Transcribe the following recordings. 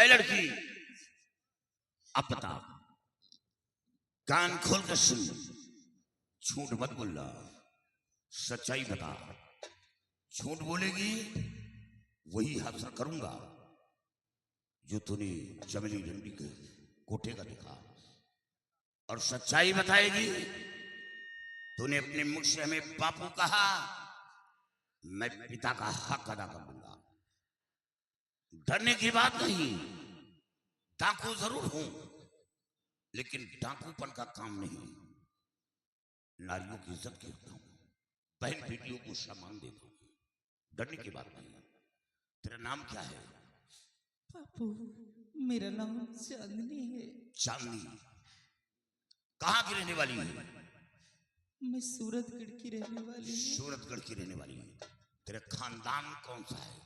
ऐ लड़की, अब बता, कान खोल कर सुन, झूठ मत बोलना, सच्चाई बता। झूठ बोलेगी वही हादसा करूंगा जो तूने चमेली रंडी के कोठे का देखा, और सच्चाई बताएगी। तूने अपने मुख से हमें बापू कहा, मैं पिता का हक अदा कर दूंगा। डरने की बात नहीं, डाकू जरूर हूं, लेकिन डाकूपन का काम नहीं। नारियों की इज्जत करता हूं, बहन बेटियों को सम्मान देता हूं। डरने की बात नहीं। तेरा नाम क्या है? बापू, मेरा नाम चांदनी है। चांदनी, कहाँ की रहने वाली है? मैं सूरतगढ़ की रहने वाली हूँ। सूरतगढ़ की रहने वाली है। तेरा खानदान कौन सा है?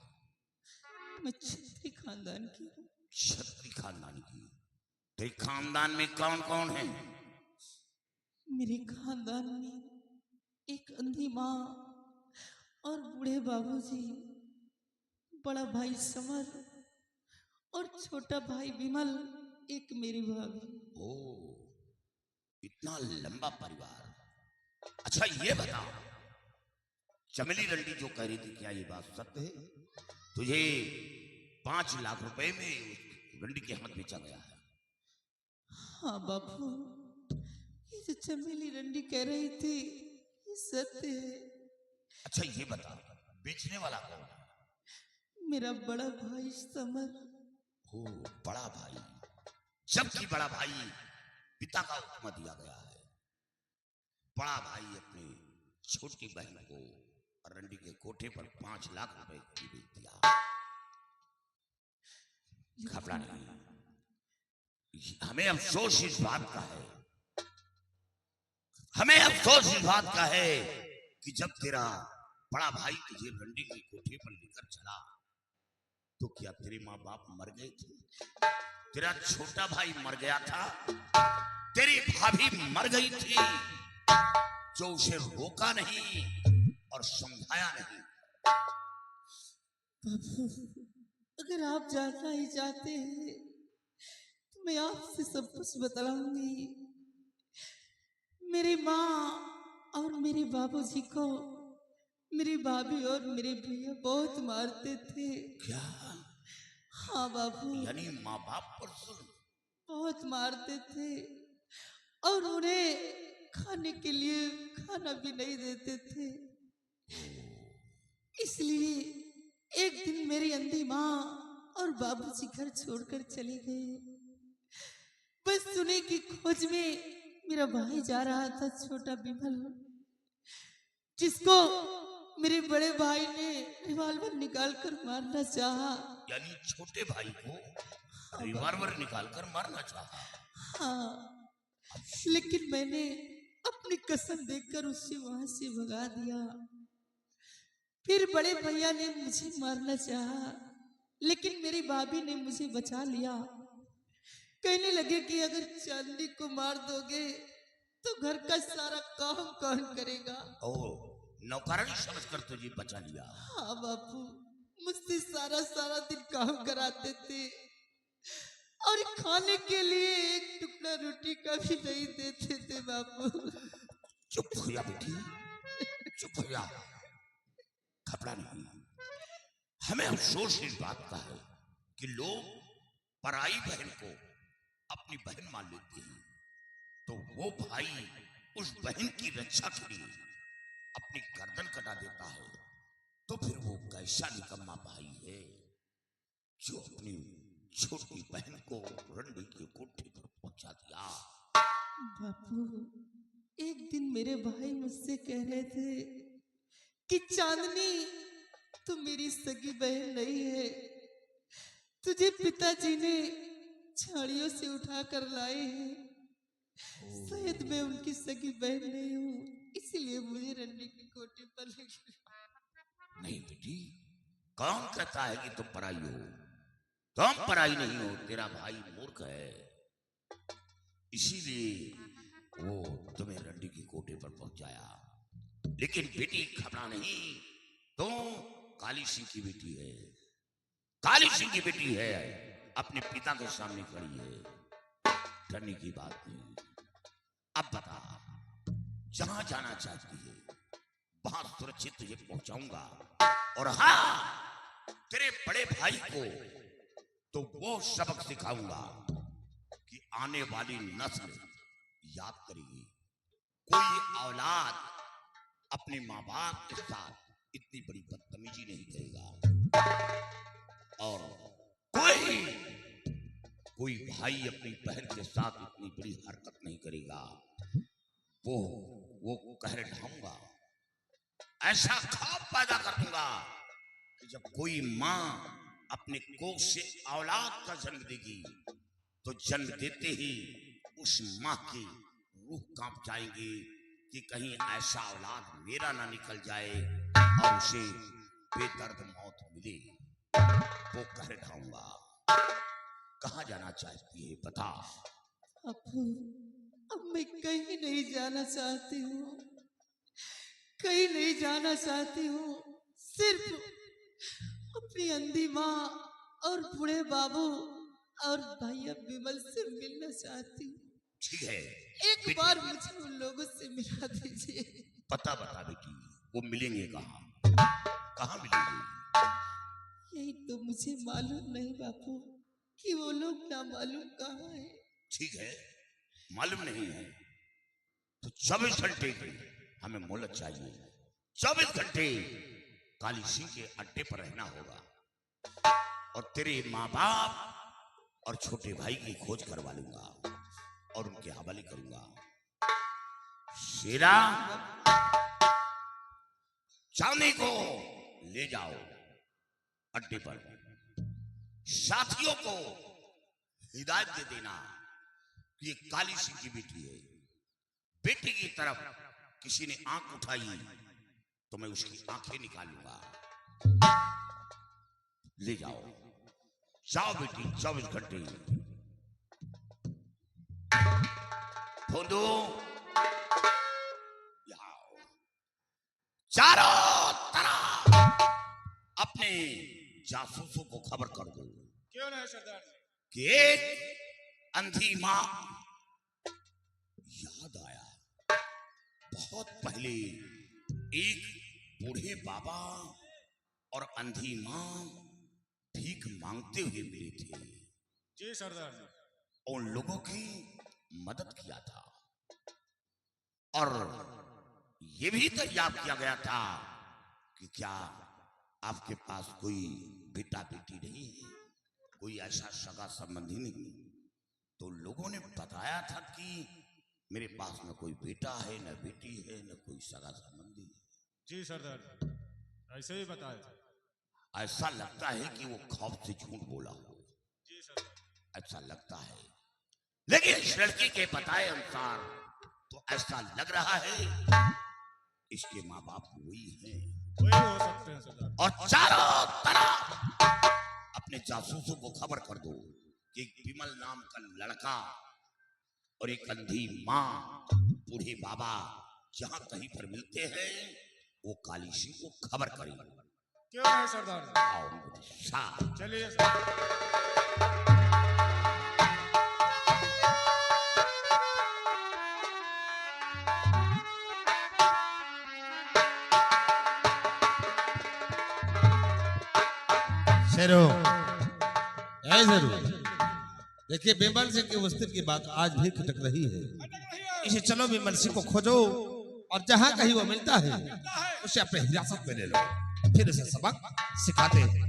मैं छत्री खानदान की हूँ। छत्री खानदान की। तेरे खानदान में कौन कौन है? मेरे खानदान में एक अंधी माँ और बूढ़े बाबूजी, बड़ा भाई समर और छोटा भाई विमल, एक मेरी भाभी। ओ, इतना लंबा परिवार। अच्छा ये बता, चमेली रंडी जो कह रही थी, क्या ये बात सत्य है? तुझे 5 लाख रुपए में उस रंडी के हाथ बेचा गया है? हाँ बापू, ये जो चमेली रंडी कह रही थी ये सत्य है। अच्छा ये बता, बेचने वाला कौन है? मेरा बड़ा भाई समर। हो, बड़ा भाई। जबकि बड़ा भाई पिता का हुक्म दिया गया है, बड़ा भाई अपने छोटी बहन को रंडी के कोठे पर 5 लाख रुपए की बेच दिया। घबरा नहीं, हमें अफसोस इस बात का है, हमें अफसोस इस बात का है कि जब तेरा बड़ा भाई तुझे रंडी के कोठे पर लेकर चला तो क्या तेरे माँ बाप मर गए थे? तेरा छोटा भाई मर गया था, तेरी भाभी मर गई थी, जो उसे रोका नहीं और समझाया नहीं। बाबू, अगर आप जानना ही चाहते हैं तो मैं आपसे सब कुछ बतलाऊंगी। मेरी माँ और मेरे बाबूजी को मेरी भाभी और मेरे भैया बहुत मारते थे। क्या? हाँ बाबू, यानी माँ बाप पर जुल्म? बहुत मारते थे और उन्हें खाने के लिए खाना भी नहीं देते थे। इसलिए एक दिन मेरी अंधी माँ और बाबूजी घर छोड़कर चले गए। बस सुने की खोज में मेरा भाई जा रहा था, छोटा विमल, जिसको मेरे बड़े भाई ने रिवॉल्वर निकालकर मारना चाहा। यानी छोटे भाई को रिवॉल्वर निकालकर मारना चाहा? हाँ, लेकिन मैंने अपनी कसम देकर उसे वहां से भगा दिया। फिर बड़े भैया ने मुझे मारना चाहा, लेकिन मेरी भाभी ने मुझे बचा लिया। कहने लगे कि अगर चांदनी को मार दोगे तो घर का सारा काम कौन करेगा? ओ, नौकरानी समझकर तुझे बचा लिया? हाँ बापू, मुझसे सारा सारा दिन काम कराते थे और खाने के लिए एक टुकड़ा रोटी का भी नहीं देते थे बापू। चुप हो जा बेटी, चुप हो जा, घबरा नहीं। हमें अफसोस इस बात का है कि लोग पराई बहन को अपनी बहन मान लेते हैं, तो वो भाई उस बहन की रक्षा के लिए अपनी गर्दन कटा देता है, तो फिर वो कैसा निकम्मा भाई है जो अपनी छोटी बहन को रंडी के कोठे पर पहुंचा दिया। बापू, एक दिन मेरे भाई मुझसे कह रहे थे कि चांदनी तू मेरी सगी बहन नहीं है, तुझे पिताजी ने झाड़ियों से उठा कर लाए हैं। शायद मैं उनकी सगी बहन नहीं हूँ, इसलिए मुझे रंडी की कोठी पर ले गए। नहीं बेटी, कौन कहता है कि तुम पराई हो? तुम पराई नहीं हो, तेरा भाई मूर्ख है, इसीलिए वो तुम्हें रंडी की कोठे पर पहुंचाया। लेकिन बेटी घबरा नहीं, तुम काली सिंह की बेटी है, काली सिंह की बेटी है। अपने पिता के सामने खड़ी है, डरने की बात नहीं। अब बता, जहां जाना चाहती है वहां सुरक्षित तुझे पहुंचाऊंगा। और हाँ, तेरे बड़े भाई को तो वो सबक सिखाऊंगा कि आने वाली नस्ल याद करेगी, कोई औलाद अपने माँ बाप के साथ इतनी बड़ी बदतमीजी नहीं करेगा, और कोई भाई अपनी बहन के साथ इतनी बड़ी हरकत नहीं करेगा। वो कहर ढाऊंगा, ऐसा खौफ पैदा कर दूंगा कि जब कोई माँ अपने कोख से औलाद का जन्म देगी तो जन्म देते ही उस माँ की रूह कांप जाएंगी कि कहीं ऐसा औलाद मेरा ना निकल जाए और उसे बेदर्द मौत मिले। वो कहर ढाऊंगा। कहाँ जाना चाहती है बता। अबू, अब मैं कहीं नहीं जाना चाहती हूँ, कहीं नहीं जाना चाहती हूँ। सिर्फ अपनी अंधी माँ और बूढ़े बाबू और भैया विमल से मिलना चाहती हूँ। ठीक है, एक बार मुझे उन लोगों से मिला दीजिए। बता बेटी, वो मिलेंगे कहाँ, कहाँ मिलेंगे? यही तो मुझे मालूम नहीं बापू कि वो लोग ना मालूम कहाँ है। ठीक है, मालूम नहीं है तो 24 घंटे की हमें मोहलत चाहिए। 24 घंटे काली सिंह के अड्डे पर रहना होगा और तेरे माँ बाप और छोटे भाई की खोज करवा लूंगा और उनके हवाले करूंगा। शेरा, चांदी को ले जाओ अड्डे पर, साथियों को हिदायत दे देना कि ये काली सिंह की बेटी है। बेटी की तरफ किसी ने आंख उठाई तो मैं उसकी आंखें निकालूंगा। ले जाओ, जाओ बेटी, 24 घंटे। फोंदू, चारों तरफ अपने जासूसों को खबर कर दो। क्यों नहीं सरदार कि एक अंधी माँ, याद आया बहुत पहले एक बूढ़े बाबा और अंधी माँ भीख मांगते हुए मिले थे। जी सरदार जी। उन लोगों की मदद किया था और ये भी तैयार किया गया था कि क्या आपके पास कोई बेटा बेटी नहीं है, कोई ऐसा सगा संबंधी नहीं। तो लोगों ने बताया था कि मेरे पास न कोई बेटा है, न बेटी है, न कोई सगा संबंधी है। जी सरदार, ऐसे ही बताया था। ऐसा लगता है कि वो खौफ से झूठ बोला हो। जी सरदार, ऐसा लगता है, लेकिन इस लड़की के बताए अनुसार तो ऐसा लग रहा है इसके माँ बाप वही हैं। वही हो सकते हैं सरदार। और चारों तरफ अपने जासूसों को खबर कर दो कि विमल नाम का लड़का और एक अंधी माँ, बूढ़े बाबा जहां कहीं पर मिलते हैं वो काली सिंह को खबर करें। क्यों नहीं सरदार? आओ, चलिए। शेरो, जरूर देखिए, विमल सिंह के अस्तित्व की बात आज भी खटक रही है। इसे चलो विमल सिंह को खोजो और जहां कहीं वो मिलता है उसे अपने हिरासत में ले लो, फिर उसे सबक सिखाते हैं।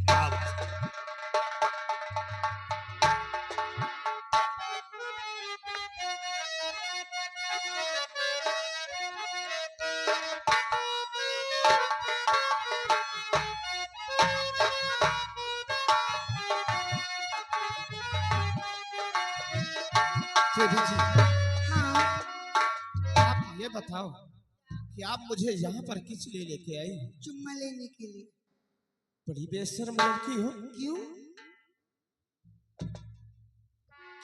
हाँ, आप ये बताओ कि आप मुझे यहाँ पर किस लिए लेके आई? चुम्मा लेने के लिए। बड़ी बेशर्म लड़की हो। क्यों?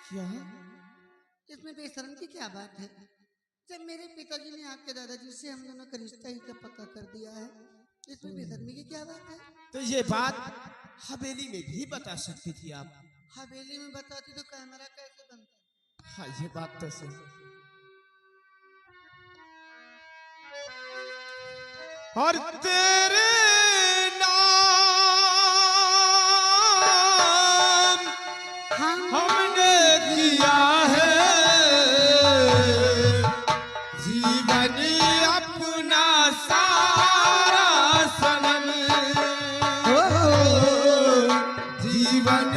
क्या? इसमें बेशर्म की क्या बात है? जब मेरे पिताजी ने आपके दादाजी से हम दोनों का रिश्ता ही का पक्का कर दिया है, इसमें बेशर्मी की क्या बात है? तो ये बात हवेली में भी बता सकती थी आप। हवेली में बताती तो कैमरा कैसे बनता? हाँ ये बात तो सही। और तेरे नाम हमने किया है जीवन अपना सारा सनम, जीवन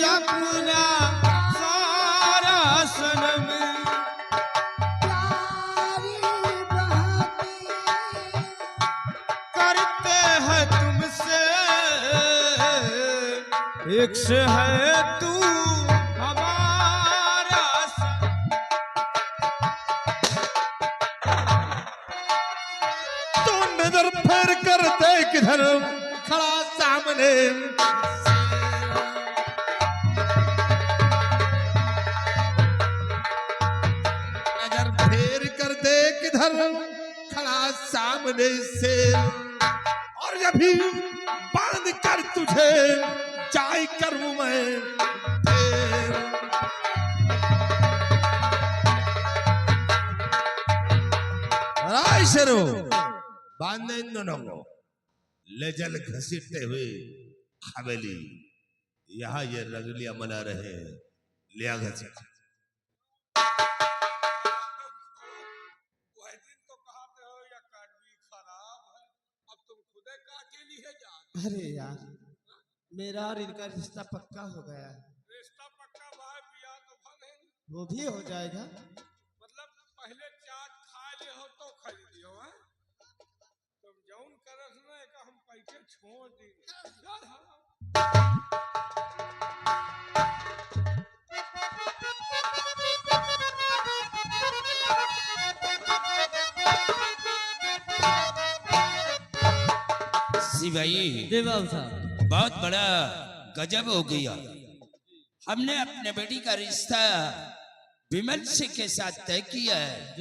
अपना सारा सनम। करते हैं तुमसे एक से है तू हमारा तू नजर फेर कर देख इधर खड़ा सामने, नजर फेर कर देख इधर खड़ा सामने से, और अभी बांध कर तुझे चाय करूं मैं फिर। राय शेरो बांधे इन दोनों को, ले चल घसीटते हुए हवेली। यहाँ ये रंगलियां मना रहे हैं, लिया घसीट। अरे यार मेरा और इनका रिश्ता पक्का हो गया है। रिश्ता पक्का भाई, बिया तो भले वो भी हो जाएगा। मतलब पहले चाट खा ले हो तो खरीदियो है, तुम जौन करस ना का हम पैसे छोड़ दी यार। भाई बहुत बड़ा गजब हो गया। हमने अपने बेटी का रिश्ता विमल सिंह के साथ तय किया है।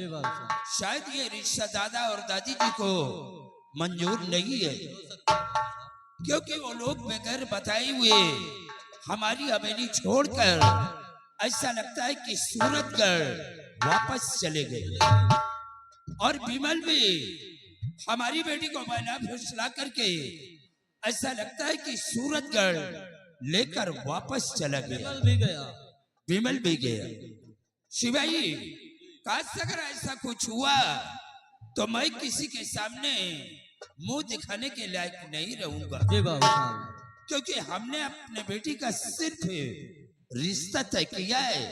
शायद ये रिश्ता दादा और दादी जी को मंजूर नहीं है, क्योंकि वो लोग बगैर बताए हुए हमारी हवेली छोड़कर ऐसा लगता है कि सूरतगढ़ वापस चले गए। और विमल भी हमारी बेटी को बना फुसला करके ऐसा लगता है कि सूरतगढ़ लेकर वापस चला गया। विमल भी गया। शिवाई, काश अगर ऐसा कुछ हुआ तो मैं किसी के सामने मुंह दिखाने के लायक नहीं रहूंगा, क्योंकि हमने अपने बेटी का सिर्फ रिश्ता तय किया है,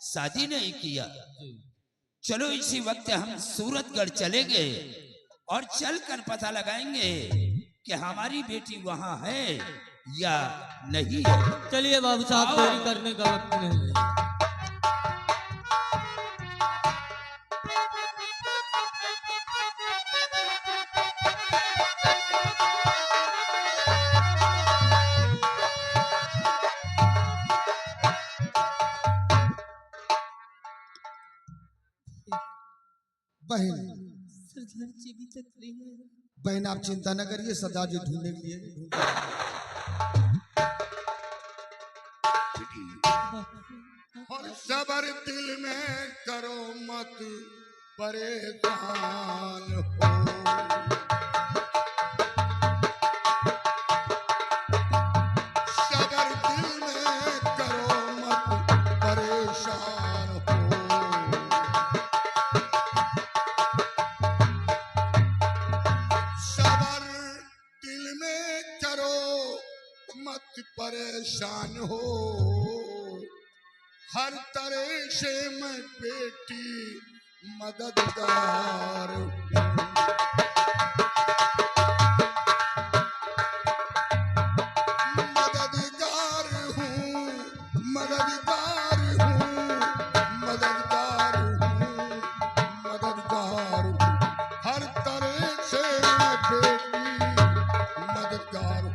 शादी नहीं किया। चलो इसी वक्त हम सूरतगढ़ चले गए और चलकर पता लगाएंगे कि हमारी बेटी वहां है या नहीं है। चलिए बाबू साहब, देरी करने का वक्त नहीं है। बहन सरदार जी भी तक नहीं है। बहन आप चिंता न करिए, सरदार जी ढूंढने के लिए और सबर दिल में करो मत परेशान हो, सबर दिल में करो मत परेशान हो, सबर दिल में करो मत परेशान हो, हर तरह से मैं बेटी मददगार हूँ, मददगार हूँ, मददगार हूँ, मददगार हूँ, मददगार हूँ, हर तरह से मैं बेटी मददगार हूँ।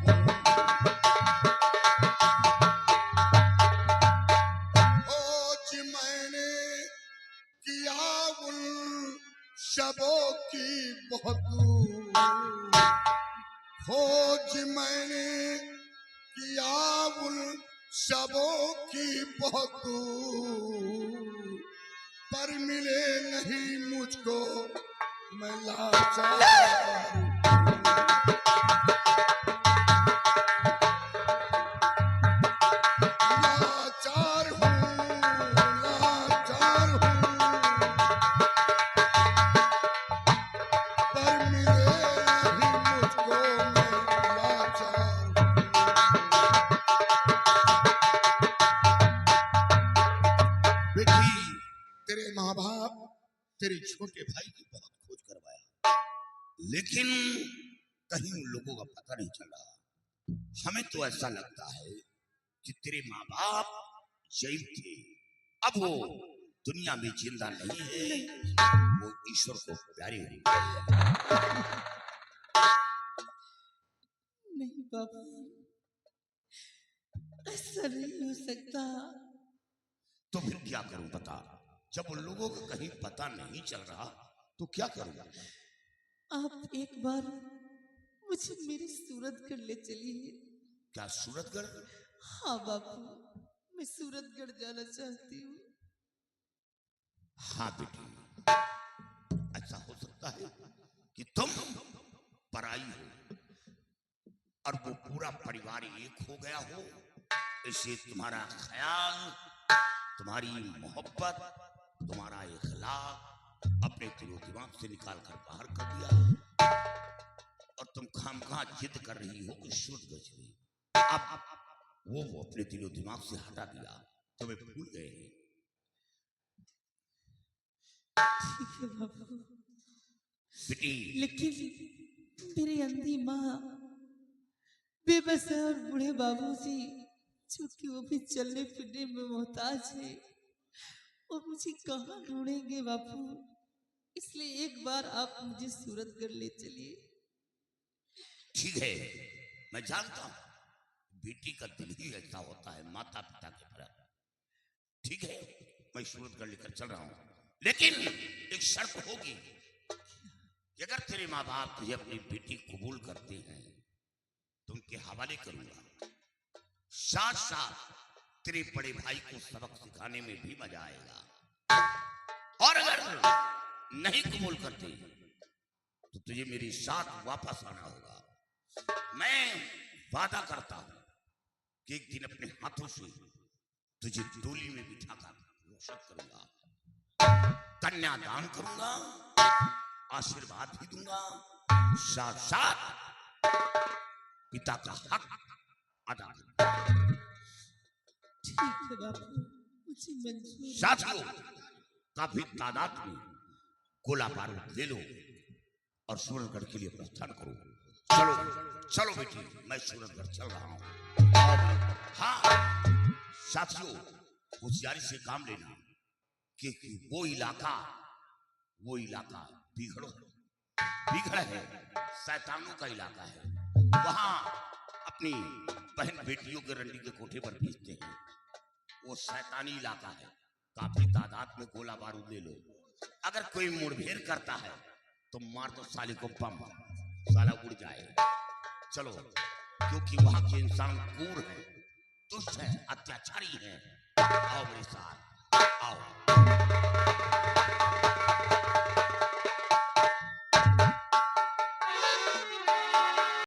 शबों की बहुत खोज मैंने किया उन सबों की बहुत दूर, पर मिले नहीं मुझको, मैं लाचार। लाचार हूँ, लाचार हूँ, पर मिले नहीं मुझको, मैं लाचार हूँ। बेटी, तेरे माँ बाप तेरे छोटे भाई की बहुत खोज करवाया, लेकिन कहीं उन लोगों का पता नहीं चला। हमें तो ऐसा लगता है कि तेरे माँ बाप जैन थे, अब वो दुनिया में जिंदा नहीं है, वो ईश्वर को प्यारे हो गए। नहीं बाबू, ऐसा नहीं हो सकता। तो फिर क्या करूं बता? जब उन लोगों को कहीं पता नहीं चल रहा तो क्या करूंगा? आप एक बार मुझे मेरी सूरतगढ़ ले चलिए। क्या सूरतगढ़? हाँ बाबू, मैं सूरतगढ़ जाना चाहती हूँ। हाँ बेटी, ऐसा हो सकता है कि तुम पराई हो और वो पूरा परिवार एक हो गया हो, इससे तुम्हारा ख्याल, तुम्हारी मोहब्बत, तुम्हारा इखलाक अपने दिलो दिमाग से निकाल कर बाहर कर दिया और तुम खामखा जिद कर रही हो कि सूरतगढ़ चली। अब वो अपने दिलो दिमाग से हटा दिया, तुम्हें भूल गए हैं। ठीक है बाबू, बेटी, लेकिन मेरी अंधी माँ, बेबस है और बूढ़े बाबूजी, क्योंकि वो भी चलने फिरने में मोहताज है और मुझे कहाँ ढूंढेंगे बापू। इसलिए एक बार आप मुझे सूरतगढ़ ले चलिए। ठीक है, मैं जानता हूं बेटी का दिल ही ऐसा होता है माता पिता के प्रति। ठीक है, मैं सूरतगढ़ लेकर चल रहा हूं, लेकिन एक शर्त होगी कि अगर तेरे माँ बाप तुझे अपनी बेटी कबूल करते हैं तो उनके हवाले करूंगा, साथ साथ तेरे बड़े भाई को सबक सिखाने में भी मजा आएगा। और अगर नहीं कबूल करते तो तुझे मेरे साथ वापस आना होगा। मैं वादा करता हूं कि एक दिन अपने हाथों से तुझे डोली में बिठाकर रोशन करूंगा, कन्यादान करूंगा, आशीर्वाद भी दूंगा, साथ साथ पिता का हक अदा करूंगा। ठीक है बापू, मुझे मंजूर है। साथियों, काफी तादाद में गोला बारूद ले लो और सूरतगढ़ के लिए प्रस्थान करो। चलो चलो बेटी, मैं सूरतगढ़ चल रहा हूँ। हाँ साथियों, होशियारी से काम लेना कि वो इलाका बिगड़ है, शैतानों का इलाका है। वहां अपनी बहन बेटियों के रंडी के कोठे पर भेजते हैं। वो शैतानी इलाका है, काफी तादाद में गोला बारूद ले लो। अगर कोई मुठभेड़ करता है तो मार दो साले को बम, साला उड़ जाए। चलो, क्योंकि वहां के इंसान क्रूर है, दुष्ट है, अत्याचारी है। आओ मेरे साथ, आओ।